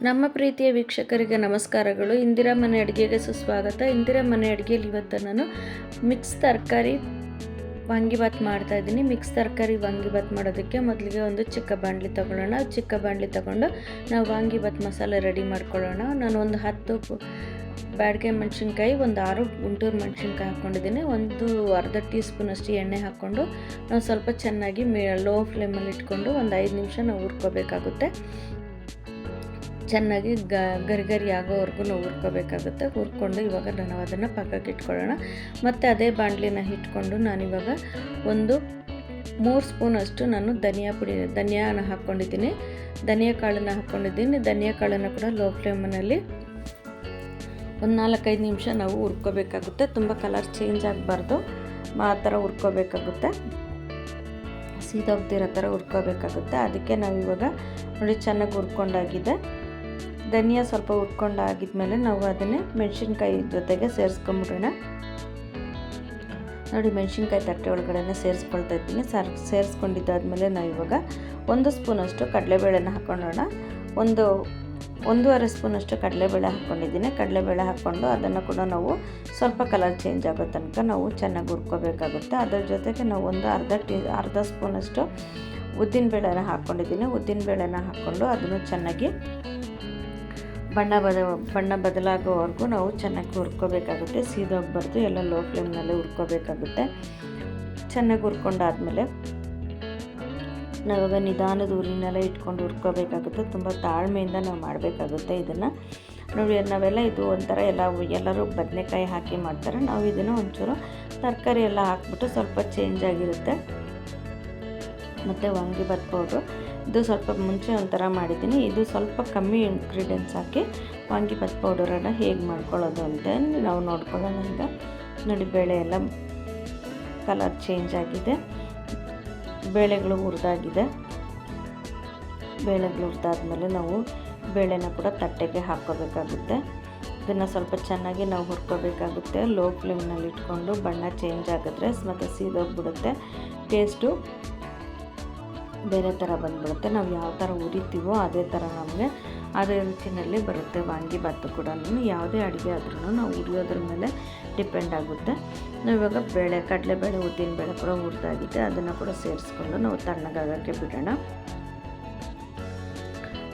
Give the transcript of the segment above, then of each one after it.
ನಮ್ಮ ಪ್ರೀತಿಯ ವೀಕ್ಷಕರಿಗೆ ನಮಸ್ಕಾರಗಳು. ಇಂದಿರಾ ಮನೆ ಅಡುಗೆಗೆ ಸುಸ್ವಾಗತ. ಇಂದಿರಾ ಮನೆ ಅಡುಗೆಯಲ್ಲಿ ಇವತ್ತು ನಾನು ಮಿಕ್ಸ್ ತರಕಾರಿ ವಾಂಗಿಬಾತ್ ಮಾಡ್ತಾಯಿದ್ದೀನಿ. ಮಿಕ್ಸ್ ತರಕಾರಿ ವಾಂಗಿಬಾತ್ ಮಾಡೋದಕ್ಕೆ ಮೊದಲಿಗೆ ಒಂದು ಚಿಕ್ಕ ಬಾಣಲಿ ತೊಗೊಳ್ಳೋಣ. ಚಿಕ್ಕ ಬಾಣಲಿ ತೊಗೊಂಡು ನಾವು ವಾಂಗಿಬಾತ್ ಮಸಾಲೆ ರೆಡಿ ಮಾಡ್ಕೊಳ್ಳೋಣ. ನಾನು ಒಂದು 10 ಬ್ಯಾಡಗೆ ಮೆಣಸಿನ್ಕಾಯಿ, ಒಂದು 6 ಗುಂಟೂರು ಮೆಣಸಿನ್ಕಾಯಿ ಹಾಕ್ಕೊಂಡಿದ್ದೀನಿ. ಒಂದು ಅರ್ಧ ಟೀ ಸ್ಪೂನಷ್ಟು ಎಣ್ಣೆ ಹಾಕ್ಕೊಂಡು ನಾವು ಸ್ವಲ್ಪ ಚೆನ್ನಾಗಿ ಲೋ ಫ್ಲೇಮಲ್ಲಿ ಇಟ್ಕೊಂಡು ಒಂದು 5 ನಿಮಿಷ ನಾವು ಹುರ್ಕೋಬೇಕಾಗುತ್ತೆ. ಚೆನ್ನಾಗಿ ಗರಿ ಆಗೋವರೆಗೂ ನಾವು ಹುರ್ಕೋಬೇಕಾಗುತ್ತೆ. ಹುರ್ಕೊಂಡು ಇವಾಗ ನಾವು ಅದನ್ನು ಪಕ್ಕಕ್ಕೆ ಇಟ್ಕೊಳ್ಳೋಣ. ಮತ್ತು ಅದೇ ಬಾಣಲಿನ ಇಟ್ಕೊಂಡು ನಾನಿವಾಗ ಒಂದು 3 ಸ್ಪೂನಷ್ಟು ನಾನು ಧನಿಯಾನ ಹಾಕ್ಕೊಂಡಿದ್ದೀನಿ. ಧನಿಯಾ ಕಾಳನ್ನು ಹಾಕ್ಕೊಂಡಿದ್ದೀನಿ. ಧನಿಯಾ ಕಾಳನ್ನು ಕೂಡ ಲೋ ಫ್ಲೇಮ್ನಲ್ಲಿ ಒಂದು 4-5 ನಿಮಿಷ ನಾವು ಹುರ್ಕೋಬೇಕಾಗುತ್ತೆ. ತುಂಬ ಕಲರ್ ಚೇಂಜ್ ಆಗಬಾರ್ದು, ಆ ಥರ ಹುರ್ಕೋಬೇಕಾಗುತ್ತೆ. ಸೀದೋಗ್ತಿರೋ ಥರ ಹುರ್ಕೋಬೇಕಾಗುತ್ತೆ. ಅದಕ್ಕೆ ನಾವು ಇವಾಗ ನೋಡಿ ಚೆನ್ನಾಗಿ ಹುರ್ಕೊಂಡಾಗಿದೆ. ಧನಿಯಾ ಸ್ವಲ್ಪ ಹುರ್ಕೊಂಡಾಗಿದ್ಮೇಲೆ ನಾವು ಅದನ್ನೇ ಮೆಣಸಿನ್ಕಾಯಿ ಜೊತೆಗೆ ಸೇರಿಸ್ಕೊಂಬಿಡೋಣ. ನೋಡಿ ಮೆಣಸಿನ್ಕಾಯಿ ತಟ್ಟೆ ಒಳಗಡೆ ಸೇರಿಸ್ಕೊಳ್ತಾ ಇದ್ದೀನಿ. ಸೇರಿಸ್ಕೊಂಡಿದ್ದಾದಮೇಲೆ ನಾವು ಇವಾಗ 1 ಸ್ಪೂನಷ್ಟು ಕಡಲೆಬೇಳೆನ ಹಾಕ್ಕೊಳ್ಳೋಣ. 1.5 ಸ್ಪೂನಷ್ಟು ಕಡಲೆಬೇಳೆ ಹಾಕ್ಕೊಂಡಿದ್ದೀನಿ. ಕಡಲೆಬೇಳೆ ಹಾಕ್ಕೊಂಡು ಅದನ್ನು ಕೂಡ ನಾವು ಸ್ವಲ್ಪ ಕಲರ್ ಚೇಂಜ್ ಆಗೋ ತನಕ ನಾವು ಚೆನ್ನಾಗಿ ಹುರ್ಕೋಬೇಕಾಗುತ್ತೆ. ಅದರ ಜೊತೆಗೆ ನಾವು ಒಂದು ಅರ್ಧ ಸ್ಪೂನಷ್ಟು ಉದ್ದಿನಬೇಳೆನ ಹಾಕ್ಕೊಂಡಿದ್ದೀನಿ. ಉದ್ದಿನಬೇಳೆನ ಹಾಕ್ಕೊಂಡು ಅದನ್ನು ಚೆನ್ನಾಗಿ ಬಣ್ಣ ಬದಲಾಗೋವರೆಗೂ ನಾವು ಚೆನ್ನಾಗಿ ಹುರ್ಕೋಬೇಕಾಗುತ್ತೆ. ಸೀದೋಗ್ಬಾರ್ದು, ಎಲ್ಲ ಲೋ ಫ್ಲೇಮ್ನಲ್ಲೇ ಹುರ್ಕೋಬೇಕಾಗುತ್ತೆ. ಚೆನ್ನಾಗಿ ಹುರ್ಕೊಂಡಾದ್ಮೇಲೆ ನಾವಾಗ ನಿಧಾನದ ಊರಿನೆಲ್ಲ ಇಟ್ಕೊಂಡು ಹುರ್ಕೋಬೇಕಾಗುತ್ತೆ. ತುಂಬ ತಾಳ್ಮೆಯಿಂದ ನಾವು ಮಾಡಬೇಕಾಗುತ್ತೆ ಇದನ್ನು. ನೋಡಿ ನಾವೆಲ್ಲ ಇದು ಒಂಥರ ಎಲ್ಲರೂ ಬದನೆಕಾಯಿ ಹಾಕಿ ಮಾಡ್ತಾರೆ. ನಾವು ಇದನ್ನು ಒಂಚೂರು ತರಕಾರಿ ಎಲ್ಲ ಹಾಕ್ಬಿಟ್ಟು ಸ್ವಲ್ಪ ಚೇಂಜ್ ಆಗಿರುತ್ತೆ. ಮತ್ತು ವಾಂಗಿಬಾತ್ ಪೌಡ್ರು ಇದು ಸ್ವಲ್ಪ ಮುಂಚೆ ಒಂಥರ ಮಾಡಿದ್ದೀನಿ. ಇದು ಸ್ವಲ್ಪ ಕಮ್ಮಿ ಇಂಗ್ರೀಡಿಯೆಂಟ್ಸ್ ಹಾಕಿ ವಾಂಗಿಬಾತ್ ಪೌಡರನ್ನು ಹೇಗೆ ಮಾಡ್ಕೊಳ್ಳೋದು ಅಂತ ನಾವು ನೋಡ್ಕೊಳ್ಳೋಣ. ಈಗ ನೋಡಿ ಬೇಳೆ ಎಲ್ಲ ಕಲರ್ ಚೇಂಜ್ ಆಗಿದೆ, ಬೇಳೆಗಳು ಹುರಿದಾಗಿದೆ. ಬೇಳೆಗಳು ಹುರಿದಾದ್ಮೇಲೆ ನಾವು ಬೇಳೆನ ಕೂಡ ತಟ್ಟೆಗೆ ಹಾಕ್ಕೋಬೇಕಾಗುತ್ತೆ. ಇದನ್ನು ಸ್ವಲ್ಪ ಚೆನ್ನಾಗಿ ನಾವು ಹುರ್ಕೋಬೇಕಾಗುತ್ತೆ. ಲೋ ಫ್ಲೇಮ್ನಲ್ಲಿ ಇಟ್ಕೊಂಡು ಬಣ್ಣ ಚೇಂಜ್ ಆಗಿದ್ರೆ ಮತ್ತು ಸೀದೋಗ್ಬಿಡುತ್ತೆ, ಟೇಸ್ಟು ಬೇರೆ ಥರ ಬಂದುಬಿಡುತ್ತೆ. ನಾವು ಯಾವ ಥರ ಹುರಿತೀವೋ ಅದೇ ಥರ ನಮಗೆ ಅದೇ ರುಚಿನಲ್ಲಿ ಬರುತ್ತೆ. ವಾಂಗಿಬಾತು ಕೂಡ ಯಾವುದೇ ಅಡುಗೆ ಆದ್ರೂ ನಾವು ಹುರಿಯೋದ್ರ ಮೇಲೆ ಡಿಪೆಂಡ್ ಆಗುತ್ತೆ. ನಾವು ಇವಾಗ ಕಡಲೆಬೇಳೆ ಉದ್ದಿನಬೇಳೆ ಕೂಡ ಹುರಿದಾಗಿದೆ. ಅದನ್ನು ಕೂಡ ಸೇರಿಸ್ಕೊಂಡು ನಾವು ತಣ್ಣಗಾಗೋಕ್ಕೆ ಬಿಡೋಣ.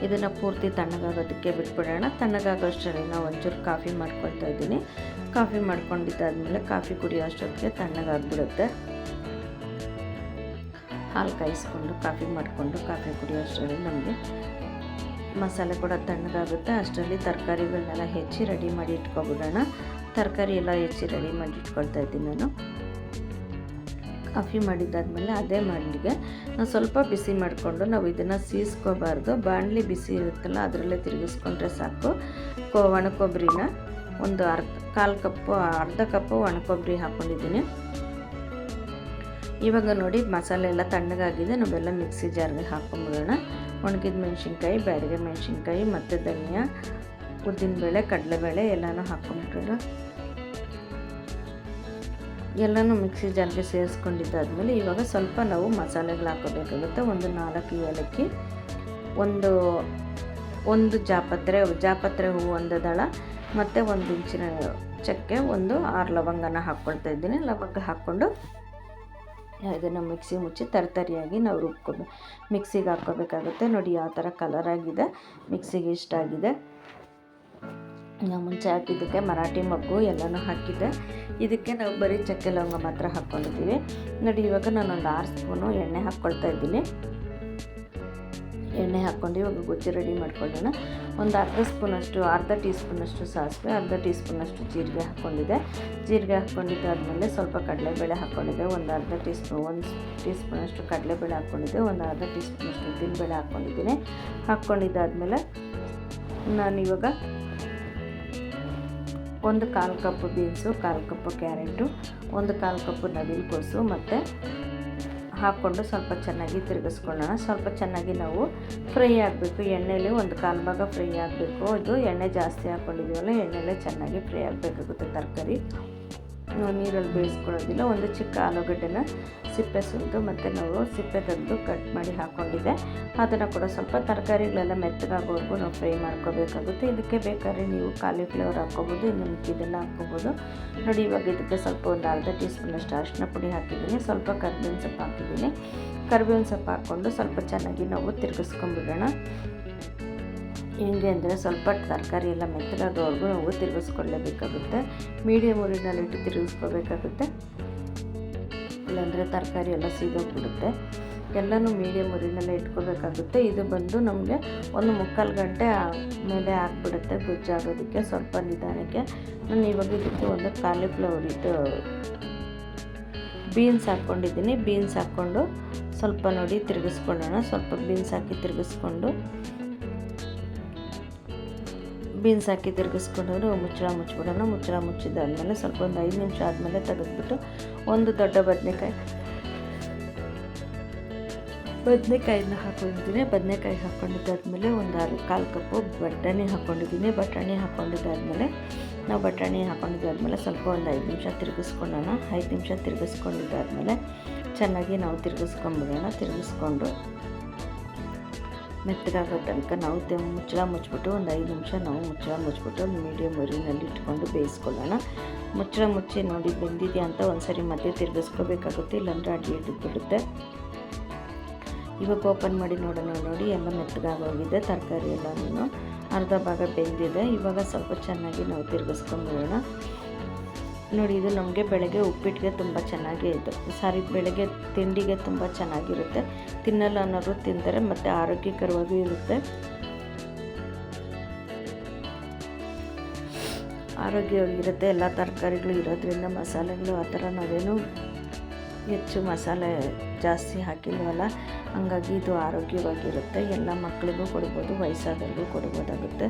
ಇದನ್ನು ಪೂರ್ತಿ ತಣ್ಣಗಾಗೋದಕ್ಕೆ ಬಿಟ್ಬಿಡೋಣ. ತಣ್ಣಗಾಗೋಷ್ಟರಲ್ಲಿ ನಾವು ಒಂಚೂರು ಕಾಫಿ ಮಾಡ್ಕೊಳ್ತಾ ಇದ್ದೀನಿ. ಕಾಫಿ ಮಾಡ್ಕೊಂಡಿದ್ದಾದಮೇಲೆ ಕಾಫಿ ಕುಡಿಯೋ ಅಷ್ಟೊತ್ತಿಗೆ ತಣ್ಣಗಾಗ್ಬಿಡುತ್ತೆ. ಹಾಲು ಕಾಯಿಸ್ಕೊಂಡು ಕಾಫಿ ಮಾಡಿಕೊಂಡು ಕಾಫಿ ಕುಡಿಯೋ ಅಷ್ಟರಲ್ಲಿ ನಮಗೆ ಮಸಾಲೆ ಕೂಡ ತಣ್ಣಗಾಗುತ್ತೆ. ಅಷ್ಟರಲ್ಲಿ ತರಕಾರಿಗಳನ್ನೆಲ್ಲ ಹೆಚ್ಚಿ ರೆಡಿ ಮಾಡಿ ಇಟ್ಕೊಬಿಡೋಣ. ತರಕಾರಿ ಎಲ್ಲ ಹೆಚ್ಚಿ ರೆಡಿ ಮಾಡಿ ಇಟ್ಕೊಳ್ತಾ ಇದ್ದೀನಿ ನಾನು. ಕಾಫಿ ಮಾಡಿದ್ದಾದಮೇಲೆ ಅದೇ ಬಾಣಲಿಗೆ ನಾವು ಸ್ವಲ್ಪ ಬಿಸಿ ಮಾಡಿಕೊಂಡು ನಾವು ಇದನ್ನು ಸೀಸ್ಕೋಬಾರ್ದು. ಬಾಣಲಿ ಬಿಸಿ ಇರುತ್ತಲ್ಲ ಅದರಲ್ಲೇ ತಿರುಗಿಸ್ಕೊಂಡ್ರೆ ಸಾಕು. ಒಣಕೊಬ್ಬರಿನ ಒಂದು ಅರ್ಧ ಕಪ್ಪು ಒಣಕೊಬ್ಬರಿ ಹಾಕ್ಕೊಂಡಿದ್ದೀನಿ. ಇವಾಗ ನೋಡಿ ಮಸಾಲೆ ಎಲ್ಲ ತಣ್ಣಗಾಗಿದೆ. ನಾವೆಲ್ಲ ಮಿಕ್ಸಿ ಜಾರ್ಗೆ ಹಾಕ್ಕೊಂಬಿಡೋಣ. ಒಣಗಿದ ಮೆಣಸಿನ್ಕಾಯಿ, ಬ್ಯಾಡಗೆ ಮೆಣಸಿನ್ಕಾಯಿ ಮತ್ತು ಧನಿಯಾ, ಉದ್ದಿನಬೇಳೆ, ಕಡಲೆಬೇಳೆ ಎಲ್ಲನೂ ಹಾಕ್ಕೊಂಬಿಡೋಣ. ಎಲ್ಲನೂ ಮಿಕ್ಸಿ ಜಾರ್ಗೆ ಸೇರಿಸ್ಕೊಂಡಿದ್ದಾದಮೇಲೆ ಇವಾಗ ಸ್ವಲ್ಪ ನಾವು ಮಸಾಲೆಗಳು ಹಾಕೋಬೇಕಾಗುತ್ತೆ. ಒಂದು 4 ಏಲಕ್ಕಿ, ಒಂದು ಜಾಪತ್ರೆ ಹೂವು, ಒಂದು ದಳ ಮತ್ತು 1 ಇಂಚಿನ ಚಕ್ಕೆ, 6 ಲವಂಗನ ಹಾಕ್ಕೊಳ್ತಾ ಇದ್ದೀನಿ. ಲವಂಗ ಹಾಕ್ಕೊಂಡು ಇದನ್ನು ಮಿಕ್ಸಿ ಮುಚ್ಚಿ ತರಿಯಾಗಿ ನಾವು ಮಿಕ್ಸಿಗೆ ಹಾಕ್ಕೋಬೇಕಾಗುತ್ತೆ. ನೋಡಿ ಯಾವ ಥರ ಕಲರ್ ಆಗಿದೆ, ಮಿಕ್ಸಿಗೆ ಇಷ್ಟ ಆಗಿದೆ. ನಾವು ಮುಂಚೆ ಹಾಕಿದ್ದಕ್ಕೆ ಮರಾಠಿ ಮೊಗ್ಗು ಎಲ್ಲನೂ ಹಾಕಿದ್ದೆ. ಇದಕ್ಕೆ ನಾವು ಬರೀ ಚಕ್ಕೆ ಲವಂಗ ಮಾತ್ರ ಹಾಕ್ಕೊಂಡಿದ್ದೀವಿ. ನೋಡಿ ಇವಾಗ ನಾನೊಂದು 6 ಸ್ಪೂನು ಎಣ್ಣೆ ಹಾಕ್ಕೊಳ್ತಾ ಇದ್ದೀನಿ. ಎಣ್ಣೆ ಹಾಕ್ಕೊಂಡು ಇವಾಗ ಗೊಜ್ಜು ರೆಡಿ ಮಾಡ್ಕೊಳ್ಳೋಣ. ಒಂದು ಅರ್ಧ ಟೀ ಸ್ಪೂನಷ್ಟು ಸಾಸಿವೆ, ಅರ್ಧ ಟೀ ಸ್ಪೂನಷ್ಟು ಜೀರಿಗೆ ಹಾಕ್ಕೊಂಡಿದ್ದೆ. ಜೀರಿಗೆ ಹಾಕ್ಕೊಂಡಿದ್ದಾದಮೇಲೆ ಸ್ವಲ್ಪ ಕಡಲೆಬೇಳೆ ಹಾಕ್ಕೊಂಡಿದ್ದೆ. ಒಂದು ಟೀ ಸ್ಪೂನಷ್ಟು ಕಡಲೆಬೇಳೆ ಹಾಕ್ಕೊಂಡಿದ್ದೆ. ಒಂದು ಅರ್ಧ ಟೀ ಸ್ಪೂನಷ್ಟು ಉದ್ದಿನಬೇಳೆ ಹಾಕ್ಕೊಂಡಿದ್ದೀನಿ. ಹಾಕ್ಕೊಂಡಿದ್ದಾದಮೇಲೆ ನಾನಿವಾಗ 1/4 cup beans, 1/4 cup carrot, 1/4 cup ನವಿಲುಕೋಸು ಮತ್ತು ಹಾಕ್ಕೊಂಡು ಸ್ವಲ್ಪ ಚೆನ್ನಾಗಿ ತಿರುಗಿಸ್ಕೊಳ್ಳೋಣ. ಸ್ವಲ್ಪ ಚೆನ್ನಾಗಿ ನಾವು ಫ್ರೈ ಆಗಬೇಕು. ಎಣ್ಣೆಯಲ್ಲಿ 1/4 ಭಾಗ ಫ್ರೈ ಆಗಬೇಕು. ಇದು ಎಣ್ಣೆ ಜಾಸ್ತಿ ಹಾಕ್ಕೊಂಡಿದ್ದೀವಲ್ಲ, ಎಣ್ಣೆಲೇ ಚೆನ್ನಾಗಿ ಫ್ರೈ ಆಗಬೇಕಾಗುತ್ತೆ ತರಕಾರಿ. ನೀರಲ್ಲಿ ಬೇಯಿಸ್ಕೊಳ್ಳೋದಿಲ್ಲ. ಒಂದು ಚಿಕ್ಕ ಆಲೂಗಡ್ಡೆನ ಸಿಪ್ಪೆ ಸುಲಿದು ಮತ್ತು ನಾವು ಸಿಪ್ಪೆ ತೆಗೆದು ಕಟ್ ಮಾಡಿ ಹಾಕ್ಕೊಂಡಿದ್ದೆ. ಅದನ್ನು ಕೂಡ ಸ್ವಲ್ಪ ತರಕಾರಿಗಳೆಲ್ಲ ಮೆತ್ತಗಾಗೋವರೆಗೂ ನಾವು ಫ್ರೈ ಮಾಡ್ಕೋಬೇಕಾಗುತ್ತೆ. ಇದಕ್ಕೆ ಬೇಕಾದ್ರೆ ನೀವು ಕಾಲಿಫ್ಲವರ್ ಹಾಕ್ಕೋಬೋದು, ಇನ್ನು ಮಿಕ್ಕಿದೆಲ್ಲ ಹಾಕ್ಕೋಬೋದು. ನೋಡಿ, ಇವಾಗ ಇದಕ್ಕೆ ಸ್ವಲ್ಪ ಒಂದು ಅರ್ಧ ಟೀ ಸ್ಪೂನಷ್ಟು ಅರಿಶಿನ ಪುಡಿ ಹಾಕಿದ್ದೀನಿ, ಸ್ವಲ್ಪ ಕರಿಬೇವಿನ ಸೊಪ್ಪು ಹಾಕಿದ್ದೀನಿ. ಕರಿಬೇವಿನ ಸೊಪ್ಪು ಹಾಕ್ಕೊಂಡು ಸ್ವಲ್ಪ ಚೆನ್ನಾಗಿ ನಾವು ತಿರುಗಿಸ್ಕೊಂಡ್ಬಿಡೋಣ. ಹೆಂಗೆ ಅಂದರೆ ಸ್ವಲ್ಪ ತರಕಾರಿ ಎಲ್ಲ ಮೆತ್ತಗಾಗೋವರೆಗೂ ನಾವು ತಿರುಗಿಸ್ಕೊಳ್ಳೇಬೇಕಾಗುತ್ತೆ. ಮೀಡಿಯಮ್ ಊರಿನಲ್ಲಿಟ್ಟು ತಿರುಗಿಸ್ಕೋಬೇಕಾಗುತ್ತೆ, ಇಲ್ಲಾಂದರೆ ತರಕಾರಿ ಎಲ್ಲ ಸೀದೋಗ್ಬಿಡುತ್ತೆ. ಎಲ್ಲನೂ ಮೀಡಿಯಮ್ ಊರಿನಲ್ಲೇ ಇಟ್ಕೋಬೇಕಾಗುತ್ತೆ. ಇದು ಬಂದು ನಮಗೆ 1-3 ಗಂಟೆ ಮೇಲೆ ಆಗಿಬಿಡುತ್ತೆ ಗೊಜ್ಜಾಗೋದಕ್ಕೆ, ಸ್ವಲ್ಪ ನಿಧಾನಕ್ಕೆ. ನಾನು ಇವಾಗ ಇದಕ್ಕೆ ಒಂದು ಕಾಲಿಫ್ಲವರ್ ಬೀನ್ಸ್ ಹಾಕ್ಕೊಂಡಿದ್ದೀನಿ. ಬೀನ್ಸ್ ಹಾಕ್ಕೊಂಡು ಸ್ವಲ್ಪ ನೋಡಿ ತಿರುಗಿಸ್ಕೊಳ್ಳೋಣ. ಸ್ವಲ್ಪ ಬೀನ್ಸ್ ಹಾಕಿ ತಿರುಗಿಸ್ಕೊಂಡು ಮುಚ್ಚಳ ಮುಚ್ಚಿಬಿಡೋಣ. ಮುಚ್ಚಳ ಮುಚ್ಚಿದಾದ್ಮೇಲೆ ಸ್ವಲ್ಪ ಒಂದು 5 ನಿಮಿಷ ಆದಮೇಲೆ ತೆಗೆದ್ಬಿಟ್ಟು ಒಂದು ದೊಡ್ಡ ಬದನೆಕಾಯಿನ ಹಾಕ್ಕೊಂಡಿದ್ದೀನಿ. ಬದನೆಕಾಯಿ ಹಾಕ್ಕೊಂಡಿದ್ದಾದ್ಮೇಲೆ ಒಂದು 1/4 ಕಪ್ಪು ಬಟಾಣಿ ಹಾಕ್ಕೊಂಡಿದ್ದೀನಿ. ಬಟಾಣಿ ಹಾಕ್ಕೊಂಡಿದ್ದಾದ್ಮೇಲೆ ಸ್ವಲ್ಪ ಒಂದು 5 ನಿಮಿಷ ತಿರುಗಿಸ್ಕೊಳ್ಳೋಣ. 5 ನಿಮಿಷ ತಿರುಗಿಸ್ಕೊಂಡಿದ್ದಾದ್ಮೇಲೆ ಚೆನ್ನಾಗಿ ನಾವು ತಿರುಗಿಸ್ಕೊಂಡು ಮೆತ್ತಗಾಗೋ ತನಕ ನಾವು ಮುಚ್ಚಳ ಮುಚ್ಚಿಬಿಟ್ಟು ಒಂದು 5 ನಿಮಿಷ ನಾವು ಮುಚ್ಚಳ ಮುಚ್ಚಿಬಿಟ್ಟು ಮೀಡಿಯಮ್ ಊರಿನಲ್ಲಿ ಇಟ್ಕೊಂಡು ಬೇಯಿಸ್ಕೊಳ್ಳೋಣ. ಮುಚ್ಚಳ ಮುಚ್ಚಿ ನೋಡಿ ಬೆಂದಿದೆಯಾ ಅಂತ ಒಂದ್ಸರಿ ಮತ್ತೆ ತಿರುಗಿಸ್ಕೋಬೇಕಾಗುತ್ತೆ, ಇಲ್ಲಾಂದರೆ ಅಡಿ ಹಿಡಿದ್ಬಿಡುತ್ತೆ. ಇವಾಗ ಓಪನ್ ಮಾಡಿ ನೋಡೋಣ. ನೋಡಿ, ಎಲ್ಲ ಮೆತ್ತಗಾಗೋಗಿದೆ, ತರಕಾರಿ ಎಲ್ಲನೂ ಅರ್ಧ ಭಾಗ ಬೆಂದಿದೆ. ಇವಾಗ ಸ್ವಲ್ಪ ಚೆನ್ನಾಗಿ ನಾವು ತಿರುಗಿಸ್ಕೊಂಡ್ಬಿಡೋಣ. ನೋಡಿ, ಇದು ನಮಗೆ ಬೆಳಗ್ಗೆ ಉಪ್ಪಿಟ್ಟಿಗೆ ತುಂಬ ಚೆನ್ನಾಗೇ ಬೆಳಗ್ಗೆ ತಿಂಡಿಗೆ ತುಂಬ ಚೆನ್ನಾಗಿರುತ್ತೆ. ತಿನ್ನಲ್ಲ ಅನ್ನೋರು ತಿಂತಾರೆ, ಮತ್ತು ಆರೋಗ್ಯಕರವಾಗಿಯೂ ಇರುತ್ತೆ. ಆರೋಗ್ಯವಾಗಿರುತ್ತೆ. ಎಲ್ಲ ತರಕಾರಿಗಳು ಇರೋದ್ರಿಂದ ಮಸಾಲೆಗಳು ಆ ಥರ ನಾವೇನು ಹೆಚ್ಚು ಮಸಾಲೆ ಜಾಸ್ತಿ ಹಾಕಿಲ್ವಲ್ಲ, ಹಂಗಾಗಿ ಇದು ಆರೋಗ್ಯವಾಗಿರುತ್ತೆ. ಎಲ್ಲ ಮಕ್ಕಳಿಗೂ ಕೊಡ್ಬೋದು, ವಯಸ್ಸಾದವ್ರಿಗೂ ಕೊಡ್ಬೋದಾಗುತ್ತೆ.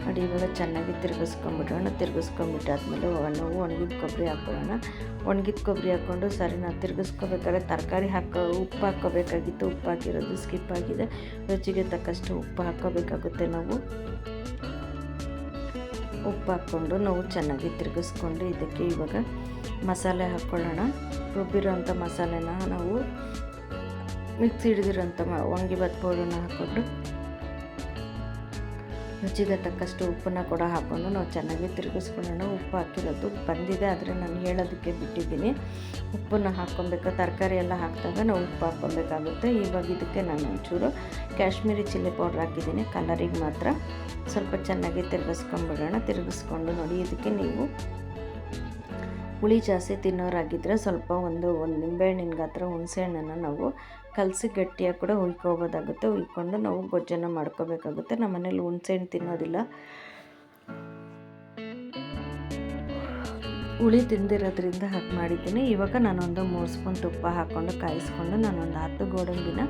ನೋಡಿ, ಇವಾಗ ಚೆನ್ನಾಗಿ ತಿರುಗಿಸ್ಕೊಂಬಿಟ್ಟಾದ್ಮೇಲೆ ನಾವು ಒಣಗಿದ ಕೊಬ್ಬರಿ ಹಾಕ್ಕೊಳ್ಳೋಣ. ಒಣಗಿದ ಕೊಬ್ಬರಿ ಹಾಕ್ಕೊಂಡು ನಾವು ತಿರುಗಿಸ್ಕೋಬೇಕಾದ್ರೆ ತರಕಾರಿ ಉಪ್ಪು ಹಾಕ್ಕೋಬೇಕಾಗಿತ್ತು. ಉಪ್ಪು ಹಾಕಿರೋದು ಸ್ಕಿಪ್ ಆಗಿದೆ. ರುಚಿಗೆ ತಕ್ಕಷ್ಟು ಉಪ್ಪು ಹಾಕ್ಕೋಬೇಕಾಗುತ್ತೆ. ನಾವು ಉಪ್ಪು ಹಾಕ್ಕೊಂಡು ನಾವು ಚೆನ್ನಾಗಿ ತಿರುಗಿಸ್ಕೊಂಡು ಇದಕ್ಕೆ ಇವಾಗ ಮಸಾಲೆ ಹಾಕ್ಕೊಳ್ಳೋಣ. ರುಬ್ಬಿರೋಂಥ ಮಸಾಲೆನ ನಾವು ಮಿಕ್ಸಿ ಹಿಡಿದಿರೋಂಥ ವಾಂಗಿಬಾತ್ ಪೌಡರ್ನ ಹಾಕ್ಕೊಂಡು ರುಚಿಗೆ ತಕ್ಕಷ್ಟು ಉಪ್ಪನ್ನು ಕೂಡ ಹಾಕ್ಕೊಂಡು ನಾವು ಚೆನ್ನಾಗಿ ತಿರುಗಿಸ್ಕೊಳ್ಳೋಣ. ಉಪ್ಪು ಹಾಕಿರೋದು ಬಂದಿದೆ, ಆದರೆ ನಾನು ಹೇಳೋದಕ್ಕೆ ಬಿಟ್ಟಿದ್ದೀನಿ. ಉಪ್ಪನ್ನು ಹಾಕ್ಕೊಬೇಕು. ತರಕಾರಿ ಎಲ್ಲ ಹಾಕಿದಾಗ ನಾವು ಉಪ್ಪು ಹಾಕ್ಕೊಬೇಕಾಗುತ್ತೆ. ಇವಾಗ ಇದಕ್ಕೆ ನಾನು ಒಂಚೂರು ಕಾಶ್ಮೀರಿ ಚಿಲ್ಲಿ ಪೌಡ್ರ್ ಹಾಕಿದ್ದೀನಿ, ಕಲರಿಗೆ ಮಾತ್ರ. ಸ್ವಲ್ಪ ಚೆನ್ನಾಗಿ ತಿರುಗಿಸ್ಕೊಂಡು ನೋಡಿ, ಇದಕ್ಕೆ ನೀವು ಹುಳಿ ಜಾಸ್ತಿ ತಿನ್ನೋರಾಗಿದ್ದರೆ ಸ್ವಲ್ಪ ಒಂದು ನಿಂಬೆಹಣ್ಣಿನ ಗಾತ್ರ ಹುಣಸೆಹಣ್ಣನ್ನು ನಾವು ಕಲಸಿ ಗಟ್ಟಿಯಾಗಿ ಕೂಡ ಹುಯ್ಕೋಬೋದಾಗುತ್ತೆ. ಹುಯ್ಕೊಂಡು ನಾವು ಗೊಜ್ಜನ್ನು ಮಾಡ್ಕೋಬೇಕಾಗುತ್ತೆ. ನಮ್ಮ ಮನೇಲಿ ಹುಣಸೆಹಣ್ಣು ತಿನ್ನೋದಿಲ್ಲ, ಹುಳಿ ತಿಂದಿರೋದ್ರಿಂದ ಹಾಕಿ ಮಾಡಿದ್ದೀನಿ. ಇವಾಗ ನಾನೊಂದು 3 ಸ್ಪೂನ್ ತುಪ್ಪ ಹಾಕ್ಕೊಂಡು ಕಾಯಿಸ್ಕೊಂಡು ನಾನೊಂದು 10 ಗೋಡಂಬಿನ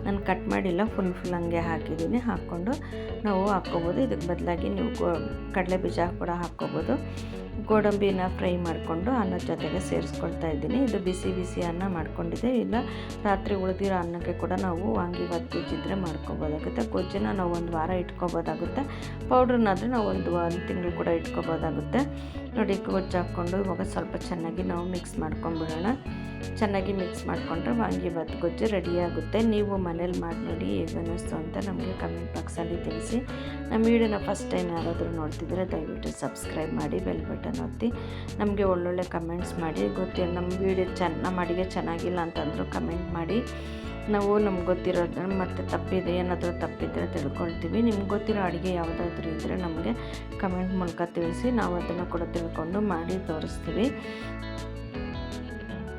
ನಾನು ಕಟ್ ಮಾಡಿಲ್ಲ, ಫುಲ್ ಹಂಗೆ ಹಾಕಿದ್ದೀನಿ. ಹಾಕ್ಕೊಂಡು ನಾವು ಹಾಕ್ಕೋಬೋದು. ಇದಕ್ಕೆ ಬದಲಾಗಿ ನೀವು ಕಡಲೆ ಬೀಜ ಕೂಡ ಹಾಕ್ಕೋಬೋದು. ಗೋಡಂಬಿನ ಫ್ರೈ ಮಾಡಿಕೊಂಡು ಅನ್ನದ ಜೊತೆಗೆ ಸೇರಿಸ್ಕೊಳ್ತಾ ಇದ್ದೀನಿ. ಇದು ಬಿಸಿ ಅನ್ನ ಮಾಡ್ಕೊಂಡಿದ್ದೆ. ಇಲ್ಲ ರಾತ್ರಿ ಉಳಿದಿರೋ ಅನ್ನಕ್ಕೆ ಕೂಡ ನಾವು ವಾಂಗಿಬಾತ್ ಗೊಜ್ಜಿದ್ರೆ ಮಾಡ್ಕೊಬೋದಾಗುತ್ತೆ. ಗೊಜ್ಜನ್ನ ನಾವು 1 ವಾರ ಇಟ್ಕೊಬೋದಾಗುತ್ತೆ. ಪೌಡ್ರನ್ನಾದರೆ ನಾವು ಒಂದು ತಿಂಗಳು ಕೂಡ ಇಟ್ಕೊಬೋದಾಗುತ್ತೆ. ನೋಡಿ, ಗೊಜ್ಜು ಹಾಕ್ಕೊಂಡು ಇವಾಗ ಸ್ವಲ್ಪ ಚೆನ್ನಾಗಿ ನಾವು ಮಿಕ್ಸ್ ಮಾಡ್ಕೊಂಡ್ಬಿಡೋಣ. ಚೆನ್ನಾಗಿ ಮಿಕ್ಸ್ ಮಾಡಿಕೊಂಡ್ರೆ ವಾಂಗಿಬಾತ್ ಗೊಜ್ಜು ರೆಡಿಯಾಗುತ್ತೆ. ನೀವು ಮನೇಲಿ ಮಾಡಿ ನೋಡಿ ಹೇಗೆ ಅನ್ನಿಸ್ತು ಅಂತ ನಮಗೆ ಕಮೆಂಟ್ ಬಾಕ್ಸಲ್ಲಿ ತಿಳಿಸಿ. ನಮ್ಮ ವೀಡಿಯೋನ ಫಸ್ಟ್ ಟೈಮ್ ಯಾರಾದರೂ ನೋಡ್ತಿದ್ರೆ ದಯವಿಟ್ಟು ಸಬ್ಸ್ಕ್ರೈಬ್ ಮಾಡಿ, ಬೆಲ್ ಬಟನ್ ಒತ್ತಿ ನಮಗೆ ಒಳ್ಳೊಳ್ಳೆ ಕಮೆಂಟ್ಸ್ ಮಾಡಿ. ನಮ್ಮ ವೀಡಿಯೋ ನಮ್ಮ ಅಡುಗೆ ಚೆನ್ನಾಗಿಲ್ಲ ಅಂತಂದರೂ ಕಮೆಂಟ್ ಮಾಡಿ. ನಾವು ನಮ್ಗೆ ಗೊತ್ತಿರೋದು ಮತ್ತು ಏನಾದರೂ ತಪ್ಪಿದ್ರೆ ತಿಳ್ಕೊಳ್ತೀವಿ. ನಿಮ್ಗೆ ಗೊತ್ತಿರೋ ಅಡುಗೆ ಯಾವುದಾದ್ರೂ ಇದ್ದರೆ ನಮಗೆ ಕಮೆಂಟ್ ಮೂಲಕ ತಿಳಿಸಿ, ನಾವು ಅದನ್ನು ಕೂಡ ತಿಳ್ಕೊಂಡು ಮಾಡಿ ತೋರಿಸ್ತೀವಿ.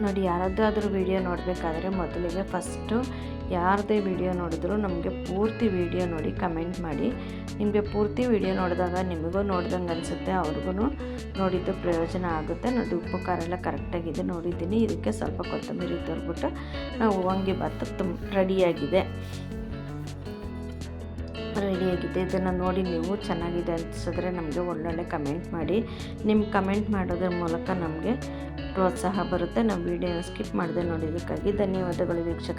ನೋಡಿ, ಯಾರದ್ದಾದ್ರೂ ವಿಡಿಯೋ ನೋಡಬೇಕಾದ್ರೆ ಮೊದಲಿಗೆ ಫಸ್ಟು ಯಾರದೇ ವಿಡಿಯೋ ನೋಡಿದ್ರು ನಮಗೆ ಪೂರ್ತಿ ವಿಡಿಯೋ ನೋಡಿ ಕಮೆಂಟ್ ಮಾಡಿ. ನಿಮಗೆ ಪೂರ್ತಿ ವಿಡಿಯೋ ನೋಡಿದಾಗ ನಿಮಗೂ ನೋಡ್ದಂಗೆ ಅನಿಸುತ್ತೆ, ಅವ್ರಿಗೂ ನೋಡಿದ್ದು ಪ್ರಯೋಜನ ಆಗುತ್ತೆ. ನೋಡಿ, ಉಪ್ಪು ಖಾರ ಎಲ್ಲ ಕರೆಕ್ಟಾಗಿದೆ ನೋಡಿದ್ದೀನಿ. ಇದಕ್ಕೆ ಸ್ವಲ್ಪ ಕೊತ್ತಂಬರಿ ತೋರ್ಬಿಟ್ಟು ನಾವು ವಾಂಗಿಬಾತ್ ರೆಡಿಯಾಗಿದೆ. ಇದನ್ನು ನೋಡಿ ನೀವು ಚೆನ್ನಾಗಿದೆ ಅನಿಸಿದ್ರೆ ನಮಗೆ ಒಳ್ಳೊಳ್ಳೆ ಕಮೆಂಟ್ ಮಾಡಿ. ನಿಮ್ಮ ಕಮೆಂಟ್ ಮಾಡೋದ್ರ ಮೂಲಕ ನಮಗೆ ಪ್ರೋತ್ಸಾಹ ಬರುತ್ತೆ. ನಮ್ಮ ವಿಡಿಯೋನ ಸ್ಕಿಪ್ ಮಾಡದೆ ನೋಡಿದ್ದಕ್ಕಾಗಿ ಧನ್ಯವಾದಗಳು ವೀಕ್ಷಕ.